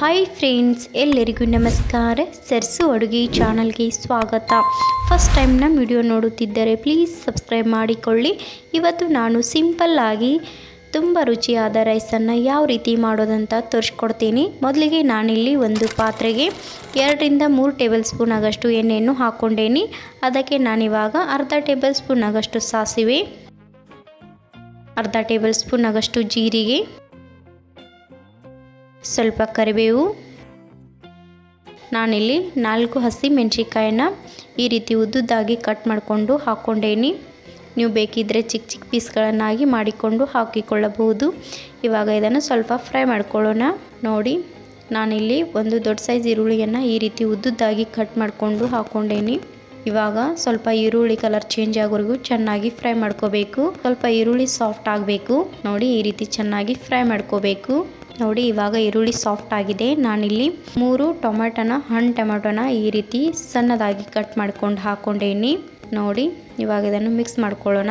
Hi friends, ಎಲ್ಲರಿಗೂ ನಮಸ್ಕಾರ. ಸರ್ಸು ಅಡುಗೆ ಚಾನಲ್ಗೆ ಸ್ವಾಗತ. ಫಸ್ಟ್ ಟೈಮ್ ನಮ್ಮ ವಿಡಿಯೋ ನೋಡುತ್ತಿದ್ದರೆ ಪ್ಲೀಸ್ ಸಬ್ಸ್ಕ್ರೈಬ್ ಮಾಡಿಕೊಳ್ಳಿ. ಇವತ್ತು ನಾನು ಸಿಂಪಲ್ಲಾಗಿ ತುಂಬ ರುಚಿಯಾದ ರೈಸನ್ನು ಯಾವ ರೀತಿ ಮಾಡೋದಂತ ತೋರಿಸ್ಕೊಡ್ತೀನಿ. ಮೊದಲಿಗೆ ನಾನಿಲ್ಲಿ ಒಂದು ಪಾತ್ರೆಗೆ 2 ರಿಂದ 3 ಟೇಬಲ್ ಸ್ಪೂನ್ ಆಗಷ್ಟು ಎಣ್ಣೆಯನ್ನು ಹಾಕ್ಕೊಂಡೇನಿ. ಅದಕ್ಕೆ ನಾನಿವಾಗ ಅರ್ಧ ಟೇಬಲ್ ಸ್ಪೂನ್ ಆಗಷ್ಟು ಸಾಸಿವೆ, ಅರ್ಧ ಟೇಬಲ್ ಸ್ಪೂನ್ ಆಗಷ್ಟು ಜೀರಿಗೆ, ಸ್ವಲ್ಪ ಕರಿಬೇವು, ನಾನಿಲ್ಲಿ 4 ಹಸಿ ಮೆಣಸಿನಕಾಯಿನ ಈ ರೀತಿ ಉದ್ದುದ್ದಾಗಿ ಕಟ್ ಮಾಡಿಕೊಂಡು ಹಾಕ್ಕೊಂಡೇನಿ. ನೀವು ಬೇಕಿದ್ದರೆ ಚಿಕ್ಕ ಚಿಕ್ಕ ಪೀಸ್ಗಳನ್ನಾಗಿ ಮಾಡಿಕೊಂಡು ಹಾಕಿಕೊಳ್ಳಬಹುದು. ಇವಾಗ ಇದನ್ನು ಸ್ವಲ್ಪ ಫ್ರೈ ಮಾಡ್ಕೊಳ್ಳೋಣ. ನೋಡಿ, ನಾನಿಲ್ಲಿ ಒಂದು ದೊಡ್ಡ ಸೈಜ್ ಈರುಳ್ಳಿಯನ್ನು ಈ ರೀತಿ ಉದ್ದುದ್ದಾಗಿ ಕಟ್ ಮಾಡಿಕೊಂಡು ಹಾಕ್ಕೊಂಡೇನಿ. ಇವಾಗ ಸ್ವಲ್ಪ ಈರುಳ್ಳಿ ಕಲರ್ ಚೇಂಜ್ ಆಗೋವರೆಗೂ ಚೆನ್ನಾಗಿ ಫ್ರೈ ಮಾಡ್ಕೋಬೇಕು. ಸ್ವಲ್ಪ ಈರುಳ್ಳಿ ಸಾಫ್ಟ್ ಆಗಬೇಕು. ನೋಡಿ, ಈ ರೀತಿ ಚೆನ್ನಾಗಿ ಫ್ರೈ ಮಾಡ್ಕೋಬೇಕು. ನೋಡಿ, ಇವಾಗ ಈರುಳ್ಳಿ ಸಾಫ್ಟ್ ಆಗಿದೆ. ನಾನಿಲ್ಲಿ 3 ಹಣ್ಣು ಟೊಮೆಟೊನ ಈ ರೀತಿ ಸಣ್ಣದಾಗಿ ಕಟ್ ಮಾಡ್ಕೊಂಡು ಹಾಕ್ಕೊಂಡೇನಿ. ನೋಡಿ, ಇವಾಗ ಇದನ್ನು ಮಿಕ್ಸ್ ಮಾಡ್ಕೊಳ್ಳೋಣ.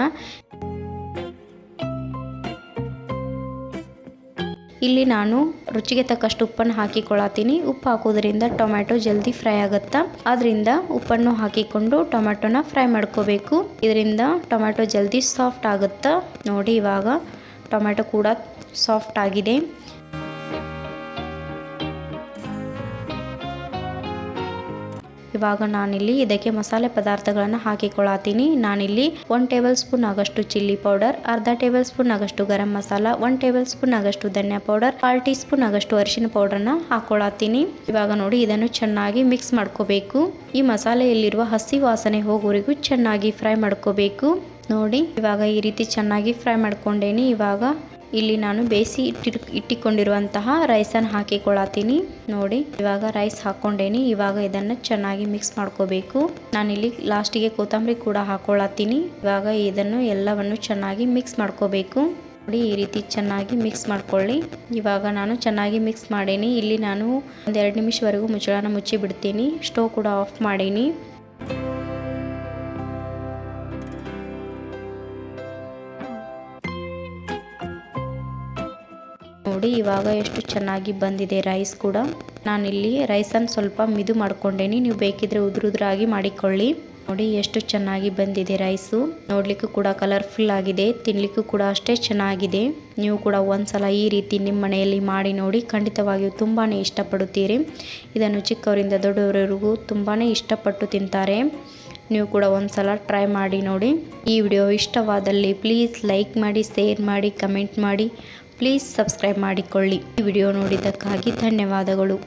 ಇಲ್ಲಿ ನಾನು ರುಚಿಗೆ ತಕ್ಕಷ್ಟು ಉಪ್ಪನ್ನು ಹಾಕಿಕೊಳ್ಳತ್ತೀನಿ. ಉಪ್ಪು ಹಾಕೋದ್ರಿಂದ ಟೊಮೆಟೊ ಜಲ್ದಿ ಫ್ರೈ ಆಗುತ್ತಾ, ಅದರಿಂದ ಉಪ್ಪನ್ನು ಹಾಕಿಕೊಂಡು ಟೊಮೆಟೊನ ಫ್ರೈ ಮಾಡ್ಕೋಬೇಕು. ಇದರಿಂದ ಟೊಮೆಟೊ ಜಲ್ದಿ ಸಾಫ್ಟ್ ಆಗುತ್ತಾ. ನೋಡಿ, ಇವಾಗ ಟೊಮೆಟೊ ಕೂಡ ಸಾಫ್ಟ್ ಆಗಿದೆ. ಇವಾಗ ನಾನಿಲ್ಲಿ ಇದಕ್ಕೆ ಮಸಾಲೆ ಪದಾರ್ಥಗಳನ್ನು ಹಾಕಿಕೊಳ್ಳತ್ತೀನಿ. ನಾನಿಲ್ಲಿ 1 ಟೇಬಲ್ ಸ್ಪೂನ್ ಆಗಷ್ಟು ಚಿಲ್ಲಿ ಪೌಡರ್, ಅರ್ಧ table spoon ಆಗಷ್ಟು garam masala, 1 table spoon ಆಗಷ್ಟು ಧನಿಯಾ ಪೌಡರ್, 1/2 ಟೀ ಸ್ಪೂನ್ ಆಗಷ್ಟು ಅರಿಶಿನ ಪೌಡರ್ನ ಹಾಕೊಳ್ಳತ್ತೀನಿ. ಇವಾಗ ನೋಡಿ, ಇದನ್ನು ಚೆನ್ನಾಗಿ ಮಿಕ್ಸ್ ಮಾಡ್ಕೋಬೇಕು. ಈ ಮಸಾಲೆಯಲ್ಲಿರುವ ಹಸಿ ವಾಸನೆ ಹೋಗೋವರೆಗೂ ಚೆನ್ನಾಗಿ ಫ್ರೈ ಮಾಡ್ಕೋಬೇಕು. ನೋಡಿ, ಇವಾಗ ಈ ರೀತಿ ಚೆನ್ನಾಗಿ ಫ್ರೈ ಮಾಡ್ಕೊಂಡೇನಿ. ಇವಾಗ ಇಲ್ಲಿ ನಾನು ಬೇಯಿಸಿ ಇಟ್ಟಿಕೊಂಡಿರುವಂತಹ ರೈಸನ್ನು ಹಾಕಿಕೊಳ್ಳತ್ತೀನಿ. ನೋಡಿ, ಇವಾಗ ರೈಸ್ ಹಾಕ್ಕೊಂಡೇನಿ. ಇವಾಗ ಇದನ್ನು ಚೆನ್ನಾಗಿ ಮಿಕ್ಸ್ ಮಾಡ್ಕೋಬೇಕು. ನಾನಿಲ್ಲಿ ಲಾಸ್ಟಿಗೆ ಕೊತ್ತಂಬರಿ ಕೂಡ ಹಾಕೊಳ್ಳತ್ತೀನಿ. ಇವಾಗ ಇದನ್ನು ಎಲ್ಲವನ್ನು ಚೆನ್ನಾಗಿ ಮಿಕ್ಸ್ ಮಾಡ್ಕೋಬೇಕು. ನೋಡಿ, ಈ ರೀತಿ ಚೆನ್ನಾಗಿ ಮಿಕ್ಸ್ ಮಾಡ್ಕೊಳ್ಳಿ. ಇವಾಗ ನಾನು ಚೆನ್ನಾಗಿ ಮಿಕ್ಸ್ ಮಾಡೀನಿ. ಇಲ್ಲಿ ನಾನು 1-2 ನಿಮಿಷವರೆಗೂ ಮುಚ್ಚಳನ ಮುಚ್ಚಿ ಬಿಡ್ತೀನಿ. ಸ್ಟವ್ ಕೂಡ ಆಫ್ ಮಾಡೀನಿ. ನೋಡಿ, ಇವಾಗ ಎಷ್ಟು ಚೆನ್ನಾಗಿ ಬಂದಿದೆ ರೈಸ್ ಕೂಡ. ನಾನಿಲ್ಲಿ ರೈಸನ್ನು ಸ್ವಲ್ಪ ಮಿದು ಮಾಡ್ಕೊಂಡೇನಿ. ನೀವು ಬೇಕಿದ್ರೆ ಉದುರಾಗಿ ಮಾಡಿಕೊಳ್ಳಿ. ನೋಡಿ, ಎಷ್ಟು ಚೆನ್ನಾಗಿ ಬಂದಿದೆ ರೈಸು. ನೋಡ್ಲಿಕ್ಕೂ ಕೂಡ ಕಲರ್ಫುಲ್ ಆಗಿದೆ, ತಿನ್ಲಿಕ್ಕೂ ಕೂಡ ಅಷ್ಟೇ ಚೆನ್ನಾಗಿದೆ. ನೀವು ಕೂಡ ಒಂದ್ಸಲ ಈ ರೀತಿ ನಿಮ್ಮ ಮನೆಯಲ್ಲಿ ಮಾಡಿ ನೋಡಿ, ಖಂಡಿತವಾಗಿಯೂ ತುಂಬಾ ಇಷ್ಟಪಡುತ್ತೀರಿ. ಇದನ್ನು ಚಿಕ್ಕವರಿಂದ ದೊಡ್ಡವರೆಗೂ ತುಂಬಾ ಇಷ್ಟಪಟ್ಟು ತಿಂತಾರೆ. ನೀವು ಕೂಡ ಒಂದ್ಸಲ ಟ್ರೈ ಮಾಡಿ ನೋಡಿ. ಈ ವಿಡಿಯೋ ಇಷ್ಟವಾದಲ್ಲಿ ಪ್ಲೀಸ್ ಲೈಕ್ ಮಾಡಿ, ಶೇರ್ ಮಾಡಿ, ಕಮೆಂಟ್ ಮಾಡಿ. ಪ್ಲೀಸ್ ಸಬ್ಸ್ಕ್ರೈಬ್ ಮಾಡಿಕೊಳ್ಳಿ. ಈ ವಿಡಿಯೋ ನೋಡಿದ್ದಕ್ಕಾಗಿ ಧನ್ಯವಾದಗಳು.